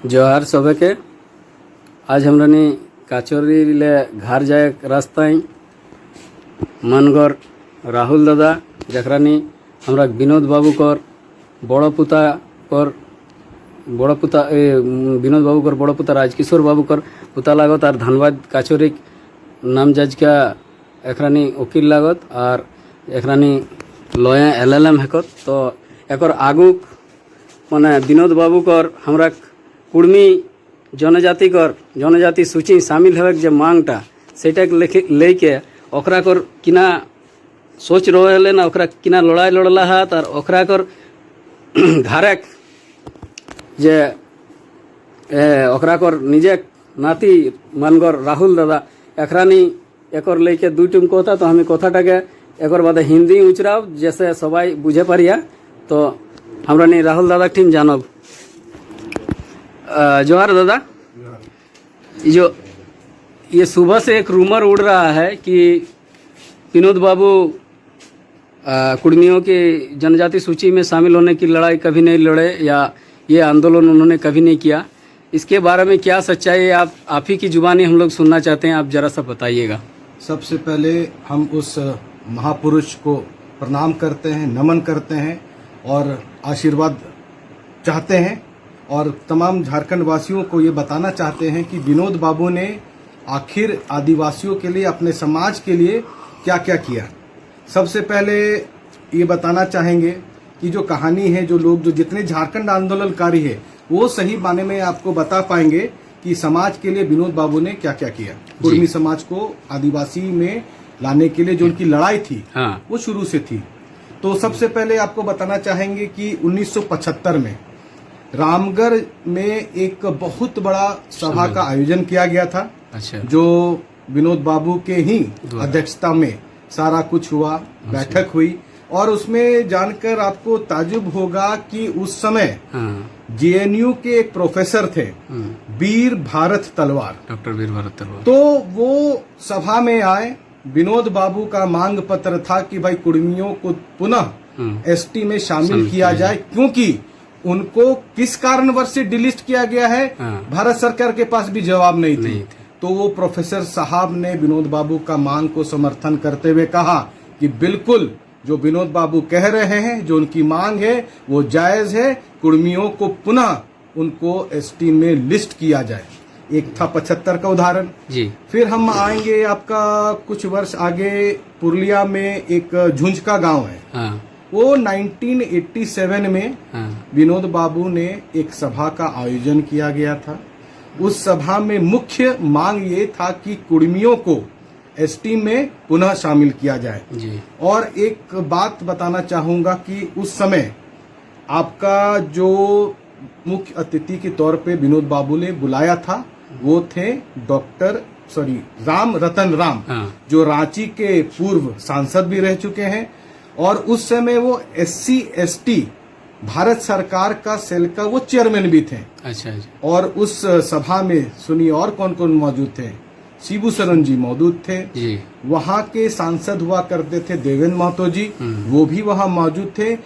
जोहार सबे के। आज हमरा नी काचोरी ले घर जाए रास्ता मनगढ़ राहुल दादा जकरा नी हमरा विनोद बाबू कर बड़ पुता विनोद बाबू कर बड़ पुता राजकिशोर बाबू कर पुता लागत और धनबाद काचोरी नाम जज का एकरानी वकील लागत और एकरानी लॉयर LLM हेकत। तो एकर आगू माने विनोद बाबू कर हमरा कुर्मी जनजाति सूची शामिल होवे जे मांगटा सेटा लेके ओकरा कर किना सोच रहे ना ओकरा किना लड़ाई लड़ला हाथ और ओकरा कर घरक जे ओकरा कर निजे नाती मनगढ़ राहुल दादा एकरानी एकर लेके दुईटुम कथा। तो हमें कथाटाके एकर बाद हिंदी उचराव जैसे सबाई बुझे पारिया। तो हमरा नी राहुल दादा टीम जानब। जोहार दादा, जो ये सुबह से एक रूमर उड़ रहा है कि विनोद बाबू कुर्मियों की जनजाति सूची में शामिल होने की लड़ाई कभी नहीं लड़े या ये आंदोलन उन्होंने कभी नहीं किया, इसके बारे में क्या सच्चाई है? आप ही की जुबानी हम लोग सुनना चाहते हैं, आप जरा सा बताइएगा। सबसे पहले हम उस महापुरुष को प्रणाम करते हैं, नमन करते हैं और आशीर्वाद चाहते हैं और तमाम झारखंड वासियों को ये बताना चाहते हैं कि विनोद बाबू ने आखिर आदिवासियों के लिए, अपने समाज के लिए क्या क्या किया। सबसे पहले ये बताना चाहेंगे कि जो कहानी है, जो लोग, जो जितने झारखंड आंदोलनकारी है, वो सही माने में आपको बता पाएंगे कि समाज के लिए विनोद बाबू ने क्या क्या किया। कुर्मी समाज को आदिवासी में लाने के लिए जो उनकी लड़ाई थी, वो शुरू से थी। तो सबसे पहले आपको बताना चाहेंगे कि 1975 में रामगढ़ में एक बहुत बड़ा सभा का आयोजन किया गया था। अच्छा। जो विनोद बाबू के ही अध्यक्षता में सारा कुछ हुआ, बैठक हुई और उसमें जानकर आपको ताजुब होगा कि उस समय JNU के एक प्रोफेसर थे, वीर भारत तलवार, डॉक्टर वीर भारत तलवार। तो वो सभा में आए। विनोद बाबू का मांग पत्र था कि भाई कुर्मियों को पुनः ST में शामिल किया जाए, क्योंकि उनको किस कारणवश से डिलिस्ट किया गया है, भारत सरकार के पास भी जवाब नहीं थी। तो वो प्रोफेसर साहब ने विनोद बाबू का मांग को समर्थन करते हुए कहा कि बिल्कुल जो विनोद बाबू कह रहे हैं, जो उनकी मांग है वो जायज है, कुर्मियों को पुनः उनको ST में लिस्ट किया जाए। एक था 75 का उदाहरण जी। फिर हम आएंगे आपका कुछ वर्ष आगे, पुरुलिया में एक झुंझका गांव है। वो 1987 में विनोद बाबू ने एक सभा का आयोजन किया गया था। उस सभा में मुख्य मांग ये था कि कुर्मियों को ST में पुनः शामिल किया जाए जी। और एक बात बताना चाहूंगा कि उस समय आपका जो मुख्य अतिथि के तौर पे विनोद बाबू ने बुलाया था, वो थे राम रतन राम, जो रांची के पूर्व सांसद भी रह चुके हैं और उस समय वो SC ST भारत सरकार का सेल का वो चेयरमैन भी थे। अच्छा। और उस सभा में सुनिए और कौन कौन मौजूद थे। शिबू सरन जी मौजूद थे जी। वहाँ के सांसद हुआ करते थे देवेंद्र महतो जी, वो भी वहाँ मौजूद थे।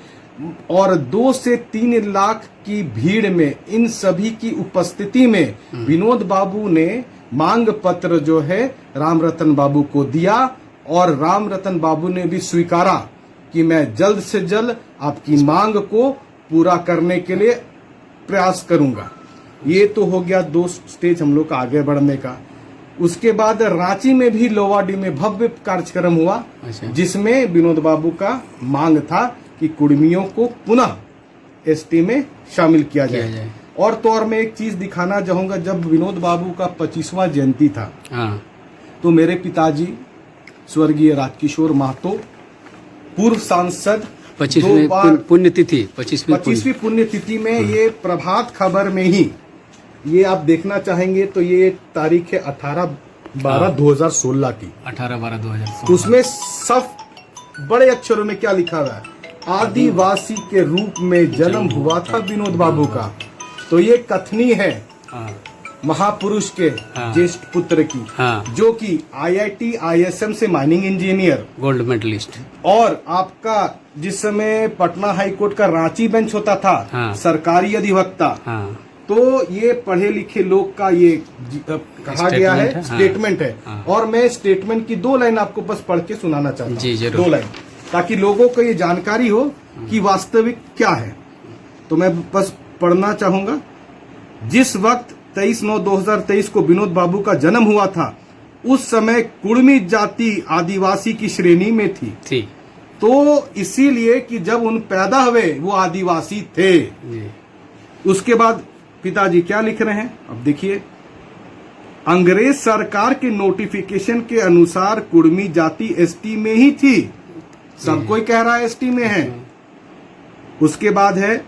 और 2 से 3 लाख की भीड़ में, इन सभी की उपस्थिति में विनोद बाबू ने मांग पत्र जो है राम रतन बाबू को दिया और राम रतन बाबू ने भी स्वीकारा कि मैं जल्द से जल्द आपकी मांग को पूरा करने के लिए प्रयास करूंगा। ये तो हो गया 2 स्टेज हम लोग का आगे बढ़ने का। उसके बाद रांची में भी लोवाडी में भव्य कार्यक्रम हुआ, जिसमें विनोद बाबू का मांग था कि कुर्मियों को पुनः ST में शामिल किया जाए। और तो और मैं एक चीज दिखाना चाहूंगा, जब विनोद बाबू का 25वां जयंती था, तो मेरे पिताजी स्वर्गीय राजकिशोर महतो, पूर्व सांसद, 25वीं पुण्यतिथि में ये प्रभात खबर में ही, ये आप देखना चाहेंगे तो ये तारीख है 18/12/2016 की। 18/12/2016। उसमें सब बड़े अक्षरों में क्या लिखा हुआ है, आदिवासी के रूप में जन्म हुआ था विनोद बाबू का। तो ये कथनी है महापुरुष के ज्येष्ठ पुत्र की, जो कि IIT ISM से माइनिंग इंजीनियर, गोल्ड मेडलिस्ट, और आपका जिस समय पटना हाई कोर्ट का रांची बेंच होता था, सरकारी अधिवक्ता, तो ये पढ़े लिखे लोग का ये कहा गया है, हाँ। स्टेटमेंट है। हाँ। और मैं स्टेटमेंट की 2 लाइन आपको बस पढ़ के सुनाना चाहता हूँ। जी, जरूर। 2 लाइन, ताकि लोगों को ये जानकारी हो कि वास्तविक क्या है। तो मैं बस पढ़ना चाहूंगा। जिस वक्त 23/9/2023 को विनोद बाबू का जन्म हुआ था, उस समय कुड़मी जाति आदिवासी की श्रेणी में थी। तो इसीलिए कि जब उन पैदा हुए वो आदिवासी थे। जी। उसके बाद पिताजी क्या लिख रहे हैं, अब देखिए। अंग्रेज सरकार के नोटिफिकेशन के अनुसार कुड़मी जाति एसटी में ही थी। सब कोई कह रहा है एसटी में है। उसके बाद है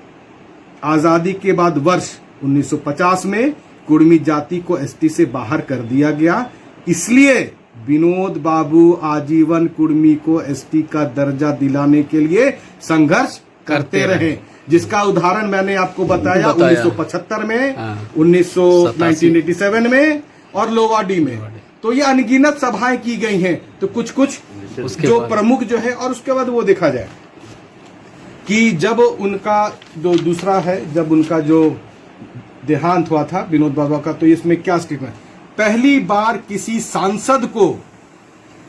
आजादी के बाद वर्ष 1950 में कुड़मी जाति को एसटी से बाहर कर दिया गया। इसलिए विनोद बाबू आजीवन कुड़मी को एसटी का दर्जा दिलाने के लिए संघर्ष करते रहे, जिसका उदाहरण मैंने आपको बताया 1975 में, हाँ। 1987 में और लोवाडी में। तो ये अनगिनत सभाएं की गई हैं। तो कुछ कुछ जो प्रमुख जो है, और उसके बाद वो देखा जाए कि जब उनका जो दूसरा है, जब उनका जो देहांत हुआ था विनोद बाबा का, तो इसमें क्या स्टेटमेंट, पहली बार किसी सांसद को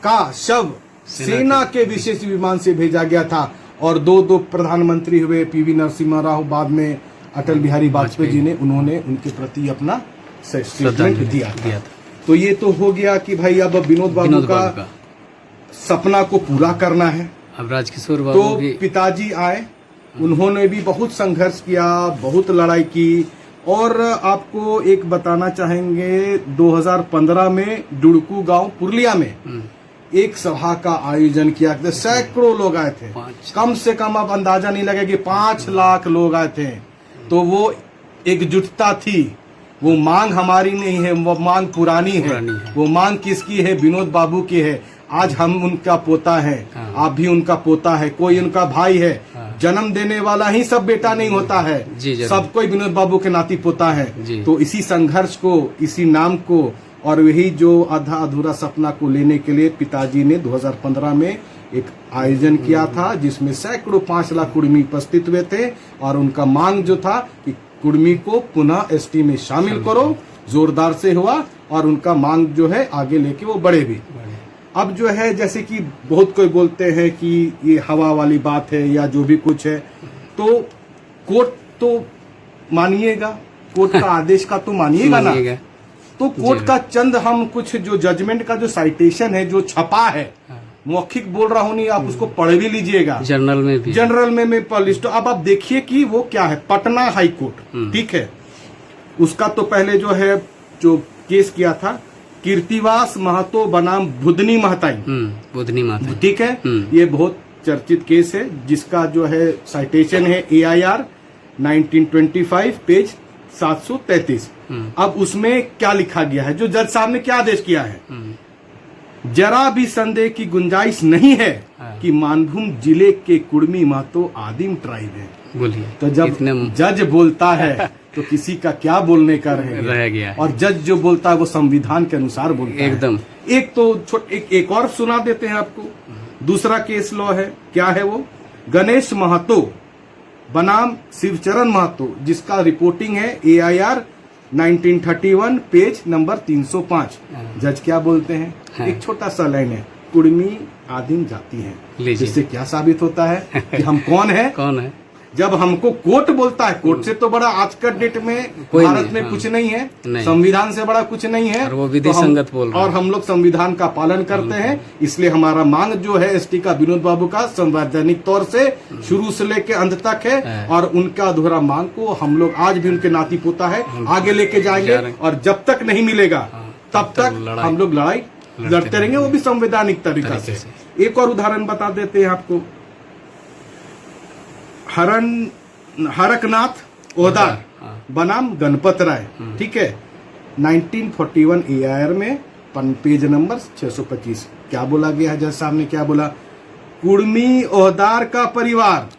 का शव सेना के विशेष विमान से भेजा गया था। और 2 प्रधानमंत्री हुए, पीवी नरसिम्हा राव, बाद में अटल बिहारी वाजपेयी जी ने, उन्होंने उनके प्रति अपना स्टेटमेंट दिया था। तो ये तो हो गया कि भाई अब विनोद बाबू का सपना को पूरा करना है। अब राजकिशोर बाबू तो पिताजी आए, उन्होंने भी बहुत संघर्ष किया, बहुत लड़ाई की। और आपको एक बताना चाहेंगे, 2015 में डुड़कू गांव पुरलिया में एक सभा का आयोजन किया गया। सैकड़ों लोग आए थे, कम से कम अब अंदाजा नहीं लगे कि 5 लाख लोग आए थे। तो वो एकजुटता थी। वो मांग हमारी नहीं है, वो मांग पुरानी है। वो मांग किसकी है? विनोद बाबू की है। आज हम उनका पोता है, आप भी उनका पोता है, कोई उनका भाई है। जन्म देने वाला ही सब बेटा नहीं होता है, सब कोई विनोद बाबू के नाती पोता है। तो इसी संघर्ष को, इसी नाम को और वही जो आधा अधूरा सपना को लेने के लिए पिताजी ने 2015 में एक आयोजन किया था, जिसमें सैकड़ों 5 लाख कुड़मी उपस्थित हुए थे। और उनका मांग जो था कि कुड़मी को पुनः एसटी में शामिल करो, जोरदार से हुआ। और उनका मांग जो है आगे लेके वो बढ़े भी। अब जो है, जैसे कि बहुत कोई बोलते हैं कि ये हवा वाली बात है या जो भी कुछ है, तो कोर्ट तो मानिएगा, कोर्ट का आदेश का तो मानिएगा ना। तो कोर्ट का चंद हम कुछ जो जजमेंट का जो साइटेशन है, जो छपा है, मौखिक बोल रहा हूँ, नहीं आप उसको पढ़ भी लीजिएगा, जनरल में भी, जनरल में मैं पढ़ लिस्ट। अब आप देखिए कि वो क्या है। पटना हाई कोर्ट, ठीक है, उसका तो पहले जो है जो केस किया था कीर्तिवास महतो बनाम बुधनी महताई, बुधनी महताई, ठीक है। ये बहुत चर्चित केस है, जिसका जो है साइटेशन है AIR 1925 पेज 733। अब उसमें क्या लिखा गया है, जो जज साहब ने क्या आदेश किया है, जरा भी संदेह की गुंजाइश नहीं है कि मानभूम जिले के कुड़मी महतो आदिम ट्राइब है। बोलिए, तो जब जज बोलता है तो किसी का क्या बोलने का रह गया। और जज जो बोलता है वो संविधान के अनुसार बोलता है एकदम। एक तो एक और सुना देते हैं आपको। दूसरा केस लॉ है, क्या है वो, गणेश महतो बनाम शिवचरण महतो, जिसका रिपोर्टिंग है AIR 1931 पेज नंबर 305। जज क्या बोलते हैं, एक छोटा सा लाइन है, कुड़मी आदिम जाति है। जिससे क्या साबित होता है कि हम कौन है। जब हमको कोर्ट बोलता है, कोर्ट से तो बड़ा आज का डेट में भारत में कुछ नहीं है, संविधान से बड़ा कुछ नहीं है, और वो विधि संगत बोल रहा है। और हम लोग संविधान का पालन करते हैं। इसलिए हमारा मांग जो है एसटी का, विनोद बाबू का, संवैधानिक तौर से शुरू से लेके अंत तक है। और उनका अधूरा मांग को हम लोग आज भी उनके नाती पोता है, आगे लेके जाएंगे। और जब तक नहीं मिलेगा तब तक हम लोग लड़ाई लड़ते रहेंगे, वो भी संवैधानिक तरीका से। एक और उदाहरण बता देते हैं आपको, हरकनाथ ओहदार बनाम गणपत राय, ठीक है, 1941 AIR में पेज नंबर 625 क्या बोला गया है, जज साहब ने क्या बोला, कुड़मी ओहदार का परिवार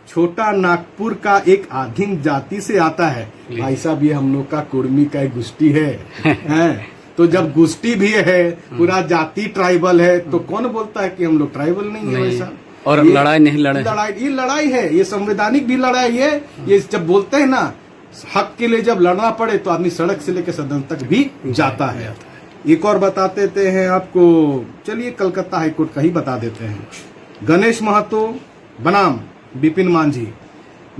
छोटा नागपुर का एक आदिम जाति से आता है। भाई साहब, ये हम लोग का कुड़मी का एक गोष्ठी है। तो जब गोष्ठी भी है, पूरा जाति ट्राइबल है, तो कौन बोलता है कि हम लोग ट्राइबल नहीं है वैसा। और लड़ाई नहीं, लड़ाई ये लड़ाई है, ये संवैधानिक भी लड़ाई है। ये जब बोलते हैं ना हक के लिए जब लड़ना पड़े तो आदमी सड़क से लेकर सदन तक भी जाता है। एक और बता देते हैं आपको, चलिए कलकत्ता हाईकोर्ट का ही बता देते हैं। गणेश महतो बनाम बिपिन मांझी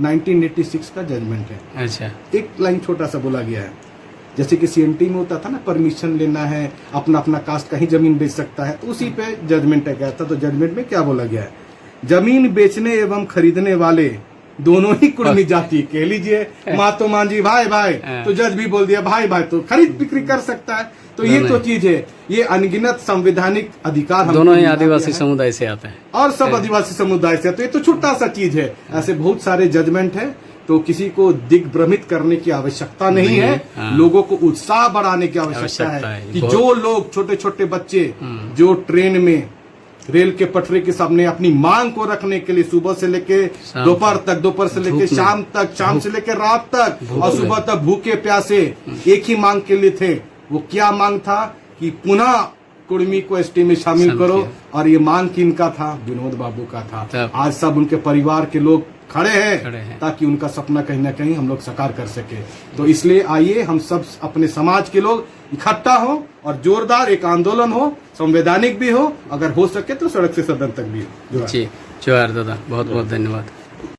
1986 का जजमेंट है। अच्छा, एक लाइन छोटा सा बोला गया है, जैसे कि सीएनटी में होता था ना, परमिशन लेना है, अपना अपना कास्ट कहीं जमीन बेच सकता है, तो उसी पे जजमेंट गया था। तो जजमेंट में क्या बोला गया है, जमीन बेचने एवं खरीदने वाले दोनों ही कुर्मी जाति, कह लीजिए मातो मांझी भाई भाई, तो जज भी बोल दिया भाई भाई, तो खरीद बिक्री कर सकता है। तो ये तो चीज है, ये अनगिनत संवैधानिक अधिकार दोनों ही आदिवासी समुदाय से आते हैं और सब आदिवासी समुदाय से, तो ये तो छोटा सा चीज है। ऐसे बहुत सारे जजमेंट है, तो किसी को दिग्भ्रमित करने की आवश्यकता नहीं है। लोगों को उत्साह बढ़ाने की आवश्यकता है कि जो लोग छोटे छोटे बच्चे जो ट्रेन में रेल के पटरी के सामने अपनी मांग को रखने के लिए सुबह से लेके दोपहर तक, दोपहर से लेके शाम तक, शाम से लेके रात तक और सुबह तक भूखे प्यासे एक ही मांग के लिए थे। वो क्या मांग था कि पुनः कुर्मी को एसटी में शामिल करो, और ये मांग किनका था, विनोद बाबू का था। आज सब उनके परिवार के लोग खड़े हैं ताकि उनका सपना कहीं ना कहीं हम लोग साकार कर सके। तो इसलिए आइए हम सब अपने समाज के लोग इकट्ठा हो और जोरदार एक आंदोलन हो, संवैधानिक भी हो, अगर हो सके तो सड़क से सदन तक भी हो। जी, जोहार दादा, बहुत बहुत धन्यवाद।